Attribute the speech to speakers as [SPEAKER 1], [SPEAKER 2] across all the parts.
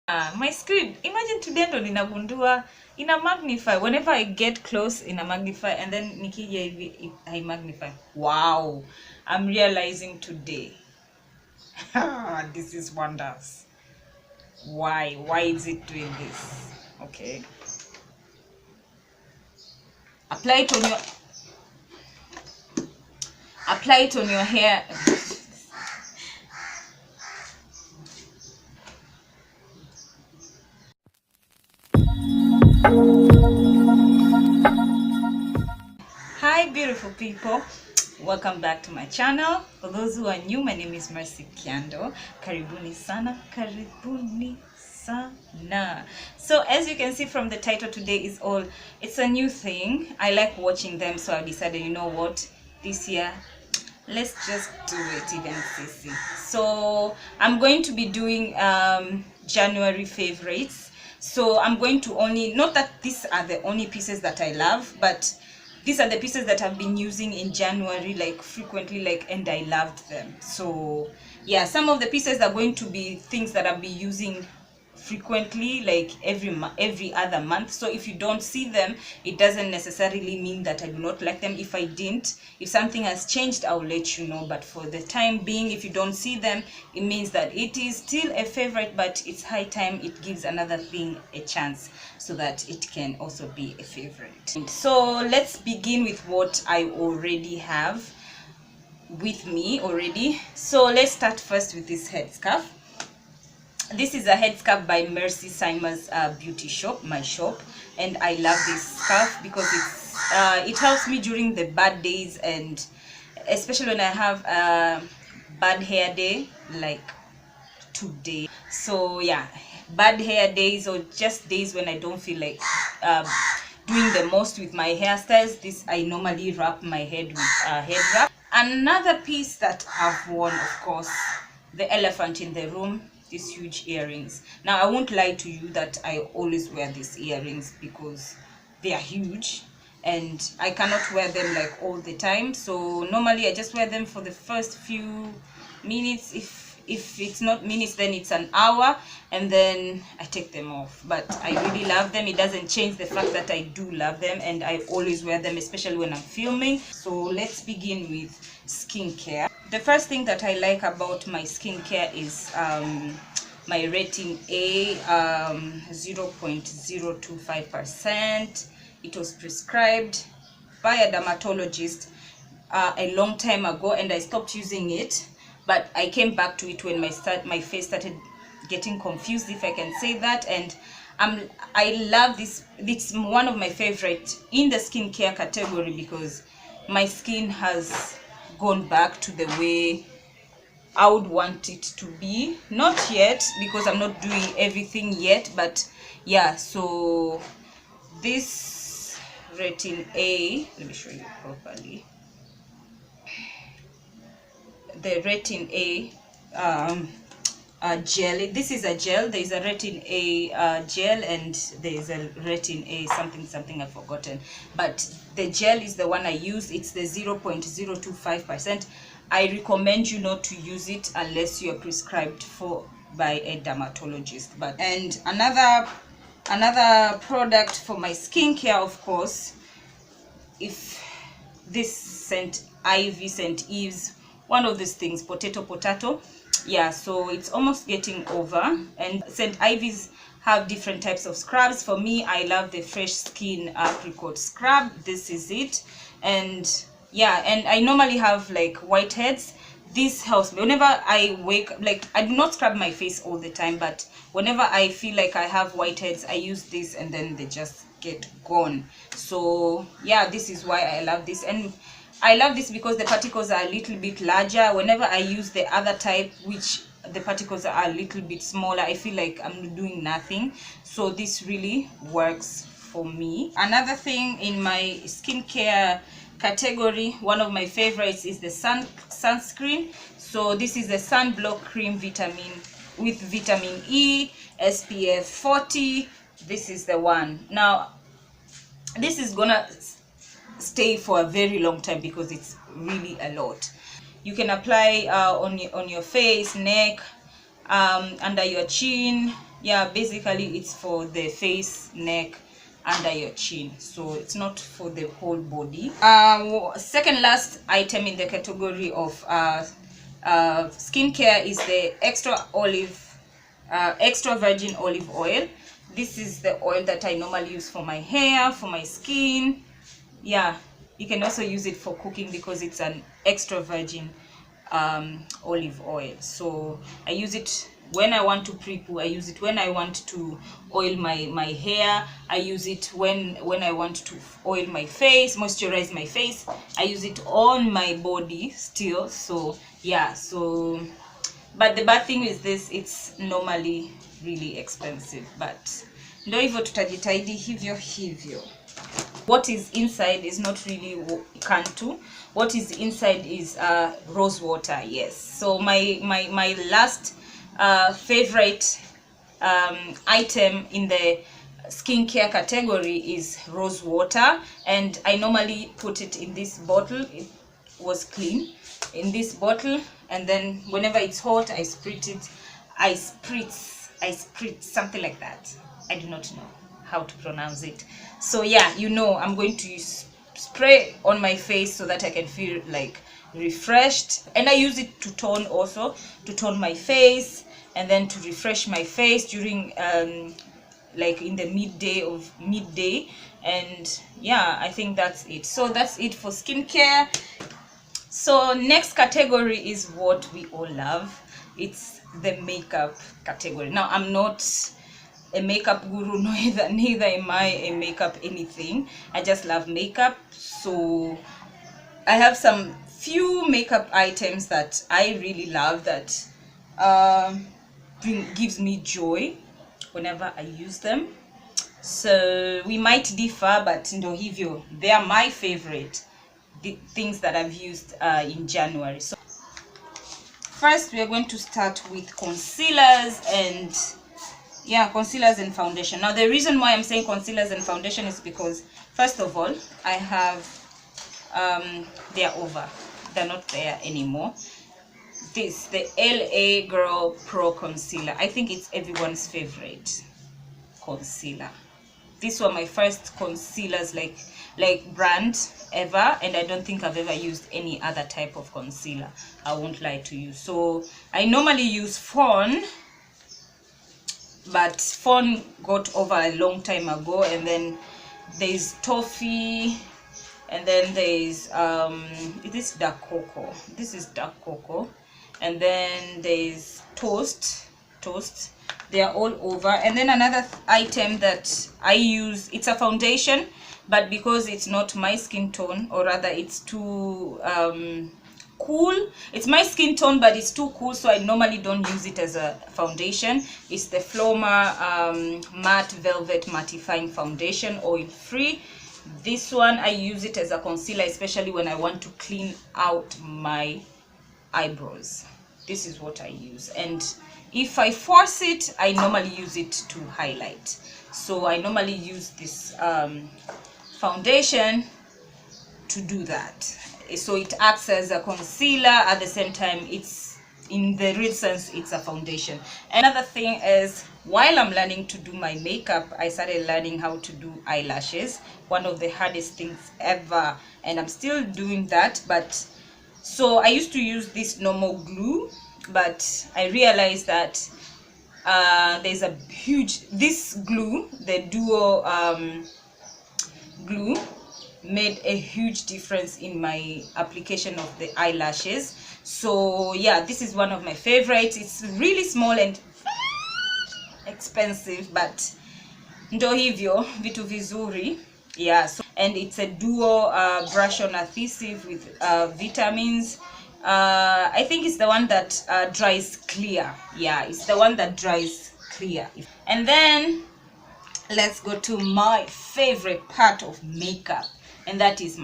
[SPEAKER 1] My screen, imagine today ndo ninagundua ina magnify. Whenever I get close ina magnify, and then nikija hivi I magnify. Wow, I'm realizing today. This is wonders. Why is it doing this? Okay, apply it on your hair. Hi beautiful people, welcome back to my channel. For those who are new, my name is Kyando. Karibuni sana, karibuni sana. So as you can see from the title, today is it's a new thing. I like watching them, so I decided, you know what, this year let's just do it even sissy. So I'm going to be doing January favorites. So I'm going to not that these are the only pieces that I love, but these are the pieces that I've been using in January, like frequently, and I loved them. So yeah, some of the pieces are going to be things that I'll be using frequently, like every other month. So if you don't see them, it doesn't necessarily mean that I do not like them. If something has changed, I'll let you know. But for the time being, if you don't see them, it means that it is still a favorite, but it's high time it gives another thing a chance so that it can also be a favorite. So let's begin with what I already have with me already. So let's start first with this headscarf. This is a headscarf by Mercy Sima's beauty shop, my shop, and I love this scarf because it helps me during the bad days, and especially when I have a bad hair day like today. So yeah, bad hair days or just days when I don't feel like doing the most with my hairstyles, this I normally wrap my head with head wrap. Another piece that I've worn, of course, the elephant in the room, these huge earrings. Now I won't lie to you that I always wear these earrings because they are huge and I cannot wear them like all the time. So normally I just wear them for the first few minutes. If it's not minutes, then it's an hour, and then I take them off. But I really love them. It doesn't change the fact that I do love them, and I always wear them, especially when I'm filming. So let's begin with skincare. The first thing that I like about my skincare is my rating A, 0.025%. It was prescribed by a dermatologist a long time ago, and I stopped using it, but I came back to it when my face started getting confused, if I can say that. And I love this. It's one of my favorite in the skincare category because my skin has gone back to the way I would want it to be. Not yet, because I'm not doing everything yet, but yeah. So this rating A, let me show you properly. The rating A gel. This is a gel. There is a rating A gel, and there is a rating A something I've forgotten, but the gel is the one I use. It's the 0.025%. I recommend you not to use it unless you are prescribed by a dermatologist. And another product for my skincare, of course, if this St. Ives, one of these things, potato, yeah. So it's almost getting over, and St. Ives have different types of scrubs. For me, I love the Fresh Skin Apricot scrub. This is it. And yeah, and I normally have like whiteheads. This helps me whenever I wake. Like, I do not scrub my face all the time, but whenever I feel like I have whiteheads, I use this, and then they just get gone. So yeah, this is why I love this. And I love this because the particles are a little bit larger. Whenever I use the other type, which the particles are a little bit smaller, I feel like I'm doing nothing. So this really works for me. Another thing in my skincare category, one of my favorites is the sunscreen. So this is the sunblock cream with vitamin E, SPF 40. This is the one. Now this is gonna stay for a very long time because it's really a lot. You can apply on your face, neck, under your chin, Yeah, basically it's for the face, neck, under your chin, so it's not for the whole body. Second last item in the category of skincare is the extra virgin olive oil. This is the oil that I normally use for my hair, for my skin. Yeah, you can also use it for cooking because it's an extra virgin olive oil. So I use it when I want to pre-poo, I use it when I want to oil my hair, I use it when I want to oil my face, moisturize my face, I use it on my body still. So yeah, so but the bad thing is this, it's normally really expensive, but ndo hivyo tutajitahidi hivyo hivyo. What is inside is not really Kantu. What is inside is rose water. Yes. So my last favorite item in the skincare category is rose water, and I normally put it in this bottle. It was clean in this bottle, and then whenever it's hot, I spritz it. I spritz something like that. I do not know how to pronounce it. So yeah, you know, I'm going to spray on my face so that I can feel like refreshed, and I use it to tone, also to tone my face, and then to refresh my face during like in the midday. And yeah, I think that's it. So that's it for skincare. So next category is what we all love. It's the makeup category. Now, I'm not a makeup guru, neither am I a makeup anything. I just love makeup. So I have some few makeup items that I really love, that gives me joy whenever I use them. So we might differ, but ndo hivyo, they are my favorite, the things that I've used in January. So first we are going to start with concealers and concealers and foundation. Now the reason why I'm saying concealers and foundation is because, first of all, I have they're over, they're not there anymore. This, the LA Girl Pro Concealer. I think it's everyone's favorite concealer. These were my first concealers, like brand ever, and I don't think I've ever used any other type of concealer, I won't lie to you. So I normally use Fawn, but Fawn got over a long time ago, and then there's Toffee, and then there's this dark cocoa. This is dark cocoa, and then there's Toast. They are all over. And then another item that I use, it's a foundation, but because it's not my skin tone, or rather it's too cool, it's my skin tone but it's too cool, so I normally don't use it as a foundation. It's the Floma Matte Velvet Mattifying Foundation, oil free. This one I use it as a concealer, especially when I want to clean out my eyebrows. This is what I use, and if I force it, I normally use it to highlight. So I normally use this foundation to do that. So it acts as a concealer, at the same time it's, in the real sense, it's a foundation. Another thing is, while I'm learning to do my makeup, I started learning how to do eyelashes. One of the hardest things ever, and I'm still doing that. But so I used to use this normal glue, but I realized that there's a huge, this glue, the duo glue, made a huge difference in my application of the eyelashes. So yeah, this is one of my favorites. It's really small and expensive, but ndo hivyo, vitu vizuri. Yeah, so, and it's a duo brush on adhesive with vitamins. I think it's the one that dries clear. Yeah, it's the one that dries clear. And then let's go to my favorite part of makeup, and that is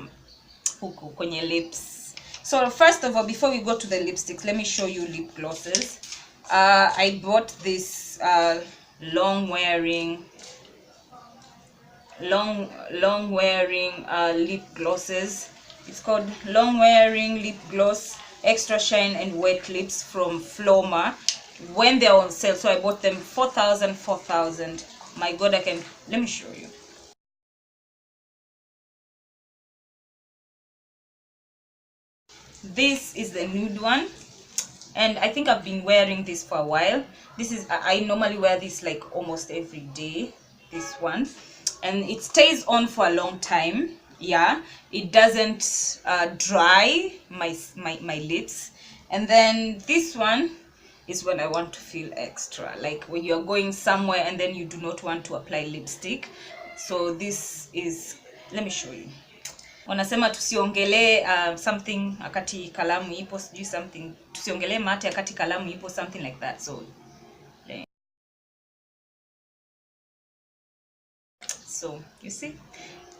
[SPEAKER 1] huku kwenye lips. So first of all, before we go to the lipsticks, let me show you lip glosses. I bought this long wearing lip glosses. It's called long wearing lip gloss extra shine and wet lips from Floma. when they're on sale. So I bought them 4,000. My god, let me show you. This is the nude one, and I think I've been wearing this for a while. This is, I normally wear this like almost every day, this one, and it stays on for a long time. Yeah, it doesn't dry my lips. And then this one is when I want to feel extra, like when you're going somewhere and then you do not want to apply lipstick. So this is, let me show you. Wanasema tusiongelee something akati kalamu ipo, sijui something, tusiongelee mate akati kalamu ipo, something like that. So you see,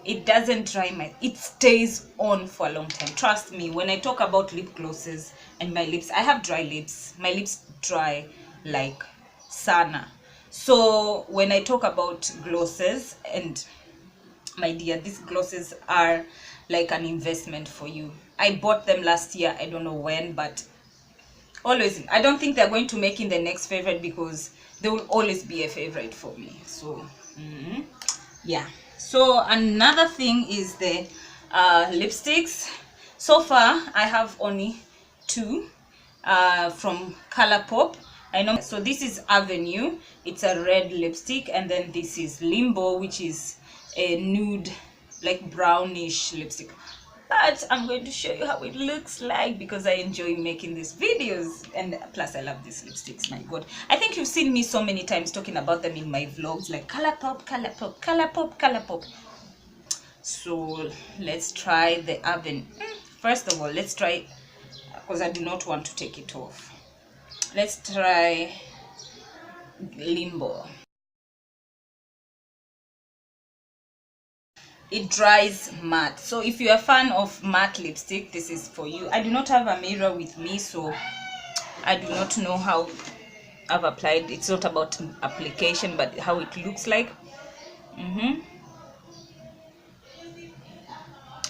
[SPEAKER 1] it doesn't dry it stays on for a long time. Trust me, when I talk about lip glosses and my lips, I have dry lips. My lips dry like sana. So when I talk about glosses, and my dear, these glosses are like an investment for you. I bought them last year, I don't know when, but always, I don't think they're going to make in the next favorite because they will always be a favorite for me. So yeah. So another thing is the lipsticks. So far I have only 2 from Colourpop. I know. So this is Avenue, it's a red lipstick, and then this is Limbo, which is a nude, like brownish lipstick. But I'm going to show you how it looks like because I enjoy making these videos, and plus I love these lipsticks. My god, I think you've seen me so many times talking about them in my vlogs, like Colourpop, Colourpop, Colourpop, Colourpop. So let's try the Avenue. First of all, let's try, because I do not want to take it off. Let's try Limbo. It dries matte. So if you're a fan of matte lipstick, this is for you. I do not have a mirror with me, so I do not know how I've applied. It's not about application, but how it looks like.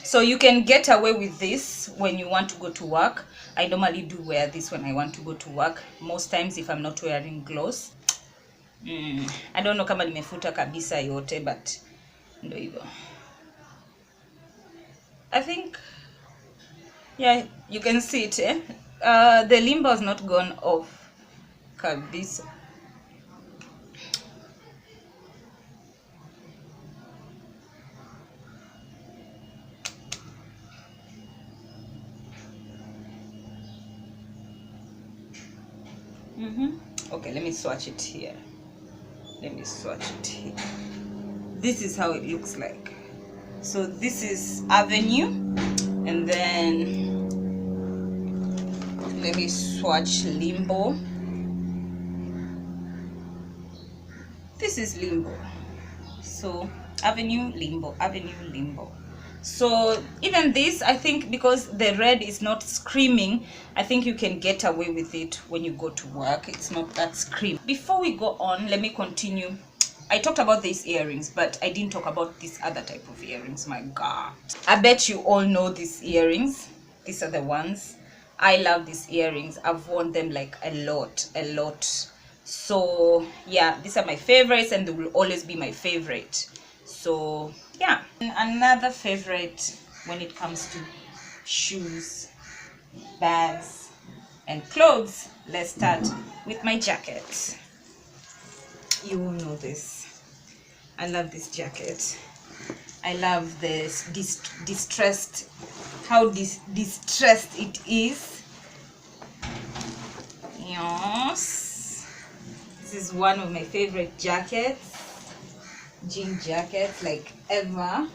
[SPEAKER 1] So you can get away with this when you want to go to work. I normally do wear this when I want to go to work, most times if I'm not wearing gloss. I don't know kama nimefuta kabisa yote, but ndo hivyo. I think, yeah, you can see it, eh? The Limbo has not gone off kabisa. Okay, let me swatch it here. This is how it looks like. So this is Avenue, and then let me swatch Limbo. This is Limbo. So Avenue, Limbo, Avenue, Limbo. So even this, I think, because the red is not screaming, I think you can get away with it when you go to work. It's not that scream. Before we go on, let me continue. I talked about these earrings, but I didn't talk about this other type of earrings. My god, I bet you all know these earrings. These are the ones. I love these earrings. I've worn them like a lot. So yeah, these are my favorites, and they will always be my favorite. So yeah, another favorite when it comes to shoes, bags, and clothes. Let's start with my jacket. You all know this. I love this jacket. I love this distressed, how distressed it is. Yes, this is one of my favorite jackets. Jean jackets, like ever.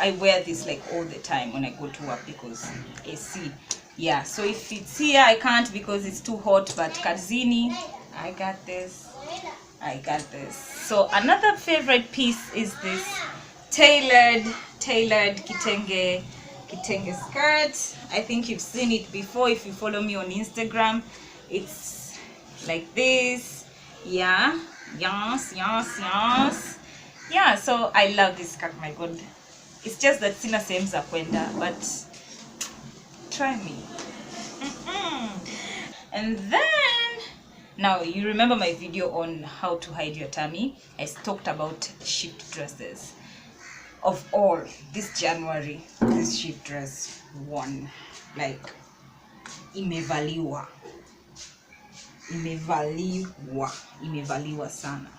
[SPEAKER 1] I wear this like all the time when I go to work because AC. Yeah, so if it's here I can't because it's too hot, but kazini, I got this. So another favorite piece is this tailored kitenge skirt. I think you've seen it before if you follow me on Instagram. It's like this. Yeah, yes. Yeah, so I love this skirt. My god, it's just that sina sehemu za kwenda, but try me. And then, now you remember my video on how to hide your tummy? I talked about shift dresses. Of all, this January, this shift dress won. Like, imevaliwa sana.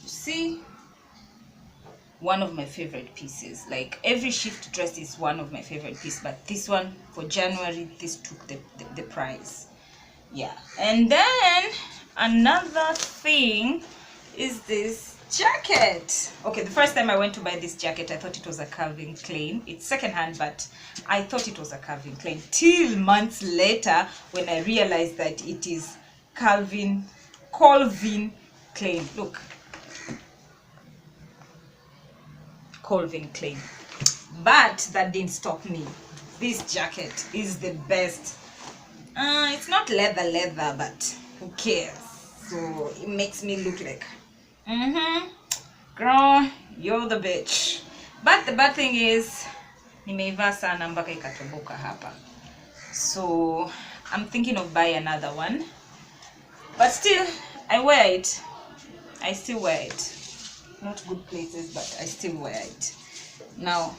[SPEAKER 1] You see, one of my favorite pieces. Like, every shift dress is one of my favorite pieces, but this one for January, this took the prize. Yeah. And then another thing is this jacket. Okay, the first time I went to buy this jacket, I thought it was a Calvin Klein. It's secondhand, but I thought it was a Calvin Klein till months later when I realized that it is Calvin Klein. Look, Calvin Klein. But that didn't stop me. This jacket is the best. It's not leather, but who cares? So it makes me look like, girl, you're the bitch. But the bad thing is, nimeivaa sana mpaka ikatoboka hapa. So I'm thinking of buying another one. But still, I wear it. I still wear it. Not good places, but I still wear it. Now,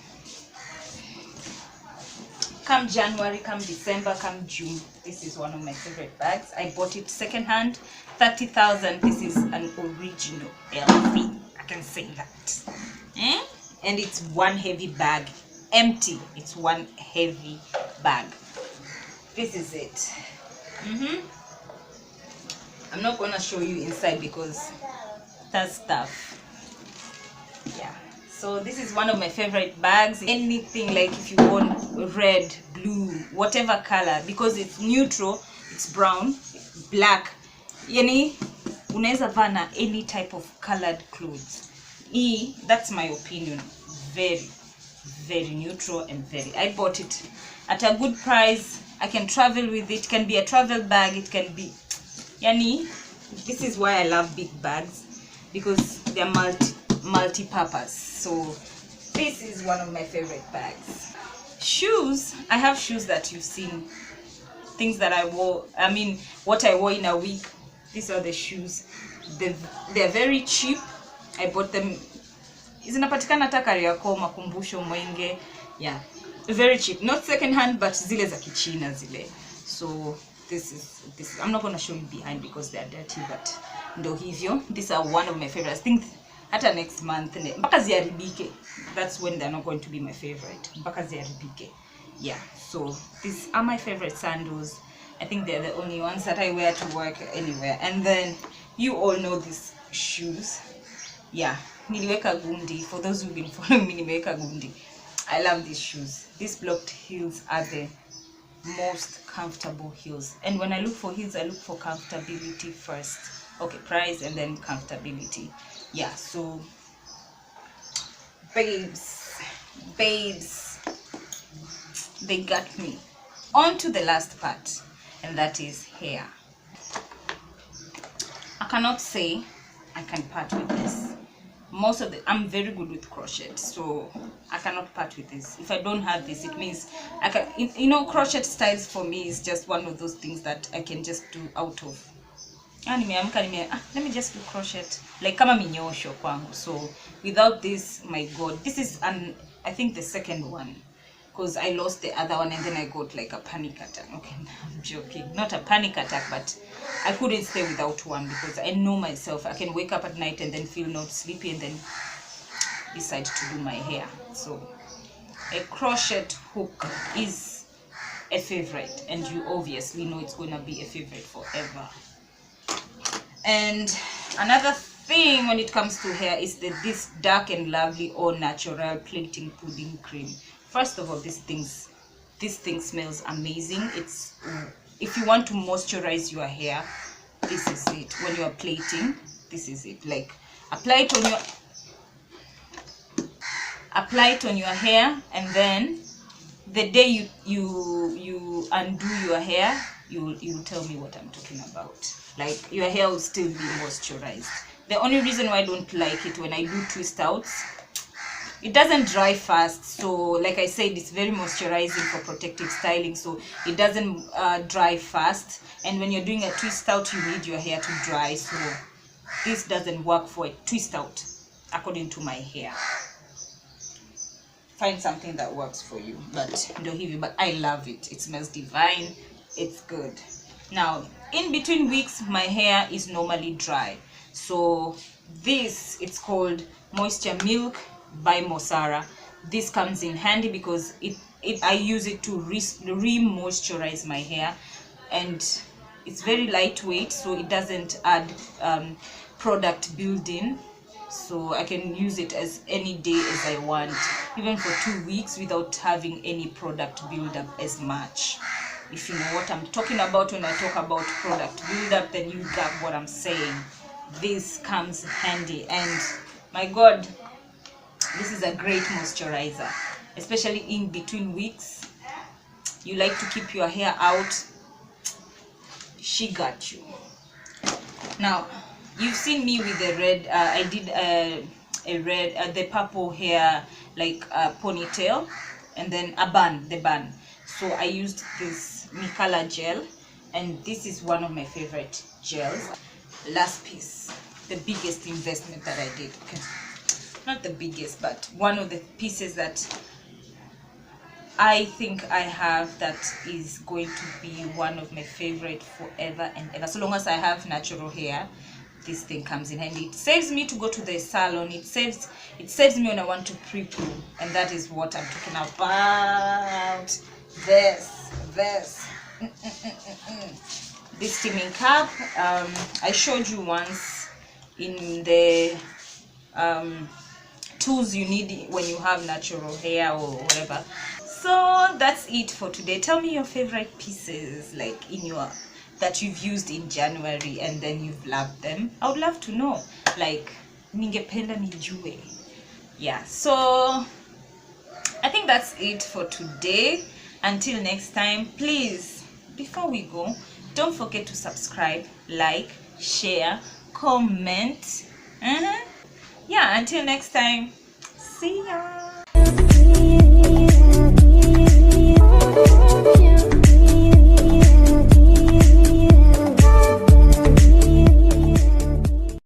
[SPEAKER 1] come January, come December, come June, this is one of my favorite bags. I bought it secondhand, 30,000. This is an original LV. I can say that. And it's one heavy bag, empty. It's one heavy bag. This is it. I'm not gonna show you inside because that's stuff. Yeah. So this is one of my favorite bags. Anything, like if you want red, blue, whatever color, because it's neutral, it's brown, black. Yani unaweza vaa na any type of colored clothes. That's my opinion. Very, very neutral and very. I bought it at a good price. I can travel with it. It can be a travel bag. It can be, yani, this is why I love big bags, because they're multi-purpose. So this is one of my favorite bags. Shoes, I have shoes that you've seen, things that I wore, what I wore in a week. These are the shoes. They're very cheap. I bought them, zinapatikana hata Kariakoo, Makumbusho, Mwenge. Yeah, very cheap, not second hand, but zile za kichina zile. So this I'm not going to show you behind because they're dirty, but ndo hivyo. These are one of my favorites. I think hata next month mpaka ziharibike, that's when they're not going to be my favorite. Mpaka ziharibike. Yeah, so these are my favorite sandals. I think they're the only ones that I wear to work anywhere. And then you all know these shoes. Yeah, niliweka gundi. For those who've been following me, niliweka gundi. I love these shoes. These blocked heels are the most comfortable heels. And when I look for heels, I look for comfortability first. Okay, price and then comfortability. Yeah, so babes, they got me. On to the last part, and that is hair. I cannot say I can part with this. I'm very good with crochet, so I cannot part with this. If I don't have this, it means I can, crochet styles for me is just one of those things that I can just do out of. Let me just do crochet, like kama minyosho kwangu. So without this, my god, this is I think the second one, because I lost the other one and then I got like a panic attack. Okay, I'm joking, not a panic attack, but I couldn't stay without one because I know myself. I can wake up at night and then feel not sleepy and then decide to do my hair. So a crochet hook is a favorite, and you obviously know it's gonna be a favorite forever. And another thing when it comes to hair is this Dark and Lovely All Natural Plating Pudding Cream. First of all, this thing smells amazing. It's if you want to moisturize your hair, this is it. When you are plating, this is it. Like apply it on your hair, and then the day you undo your hair, you'll tell me what I'm talking about. Like your hair will still be moisturized. The only reason why I don't like it when I do twist outs, it doesn't dry fast. So like I said, it's very moisturizing for protective styling, so it doesn't dry fast. And when you're doing a twist out, you need your hair to dry, so this doesn't work for a twist out according to my hair. Find something that works for you, but I love it. It smells divine. It's good. Now in between weeks, my hair is normally dry, so this, it's called Moisture Milk by Mosara. This comes in handy because I use it to re-moisturize my hair, and it's very lightweight, so it doesn't add product building, so I can use it as any day as I want, even for 2 weeks, without having any product buildup as much. If you know what I'm talking about when I talk about product buildup, then you got what I'm saying. This comes handy, and my god, this is a great moisturizer, especially in between weeks. You like to keep your hair out, she got you. Now you've seen me with the red, I did the purple hair, like a ponytail, and then the bun. So I used this Mikala gel, and this is one of my favorite gels. Last piece, the biggest investment that I did. Okay, not the biggest, but one of the pieces that I think I have that is going to be one of my favorite forever and ever. So long as I have natural hair, this thing comes in handy. It saves me to go to the salon. It saves me when I want to pre-poo, and that is what I'm talking about. This steaming cup. I showed you once in the tools you need when you have natural hair or whatever. So that's it for today. Tell me your favorite pieces, like that you've used in January and then you've loved them. I would love to know, like ningependa nijue. Yeah, so I think that's it for today. Until next time, please, before we go, don't forget to subscribe, like, share, comment. Yeah, until next time, see ya.